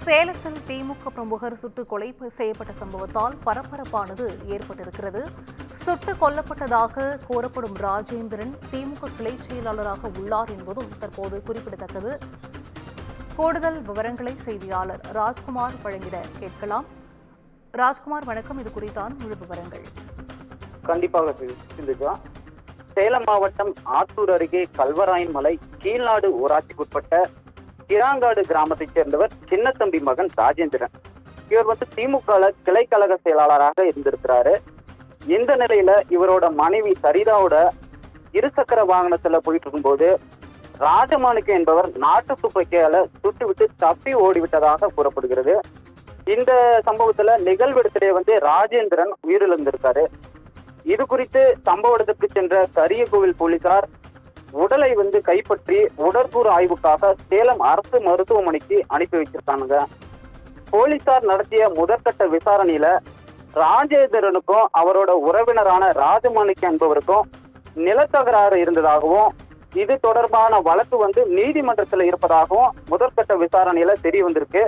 சேலத்தில் திமுக பிரமுகர் சுட்டுக் கொலை செய்யப்பட்ட சம்பவத்தால் பரபரப்பானது ஏற்பட்டிருக்கிறது. சுட்டுக் கொல்லப்பட்டதாக கூறப்படும் ராஜேந்திரன் திமுக கிளை செயலாளராக உள்ளார் என்பதும் தற்போது குறிப்பிடத்தக்கது. கூடுதல் விவரங்களை செய்தியாளர் ராஜ்குமார் வழங்கிட கேட்கலாம். ராஜ்குமார், வணக்கம். இது குறித்தான முழு விவரங்கள். கண்டிப்பாக சிந்துஜா. சேலம் மாவட்டம் ஆத்தூர் அருகே கல்வராயன் மலை கீழ்நாடு ஊராட்சிக்குட்பட்ட கிராங்காடு கிராமத்தைச் சேர்ந்தவர் சின்னத்தம்பி மகன் ராஜேந்திரன். இவர் திமுக கிளை கழக செயலாளராக இருந்திருக்கிறாரு. இந்த நிலையில இவரோட மனைவி சரிதாவோட இருசக்கர வாகனத்துல போயிட்டு இருக்கும்போது ராஜமாணிக்கம் என்பவர் நாட்டு துப்பாக்கியால சுட்டுவிட்டு தப்பி ஓடிவிட்டதாக கூறப்படுகிறது. இந்த சம்பவத்துல நிகழ்விடத்திலே ராஜேந்திரன் உயிரிழந்திருக்காரு. இது குறித்து சம்பவ இடத்துக்கு சென்ற கரியகோவில் போலீசார் உடலை கைப்பற்றி உடற்கூறு ஆய்வுக்காக சேலம் அரசு மருத்துவமனைக்கு அனுப்பி வச்சிருக்காங்க. போலீசார் நடத்திய முதற்கட்ட விசாரணையில ராஜேந்திரனுக்கும் அவரோட உறவினரான ராஜமாணிக்கம் என்பவருக்கும் நிலத்தகராறு இருந்ததாகவும் இது தொடர்பான வழக்கு நீதிமன்றத்தில் இருப்பதாகவும் முதற்கட்ட விசாரணையில தெரிய வந்திருக்கு.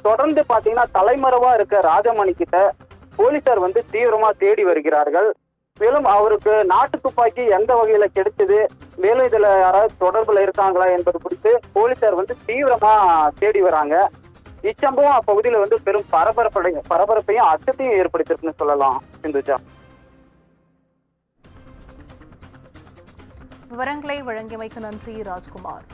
தொடர்ந்து பாத்தீங்கன்னா தலைமறைவா இருக்க ராஜமாணிக்கிட்ட போலீசார் தீவிரமா தேடி வருகிறார்கள். மேலும் அவருக்கு நாட்டு துப்பாக்கி எந்த வகையில கிடைச்சது, மேலும் இதுல யாராவது தொடர்புல இருக்காங்களா என்பது குறித்து போலீசார் தீவிரமா தேடி வராங்க. இச்சம்பவம் அப்பகுதியில பெரும் பரபரப்பையும் அச்சத்தையும் ஏற்படுத்திருக்குன்னு சொல்லலாம். சிந்துஜா, விவரங்களை வழங்கியமைக்கு நன்றி ராஜ்குமார்.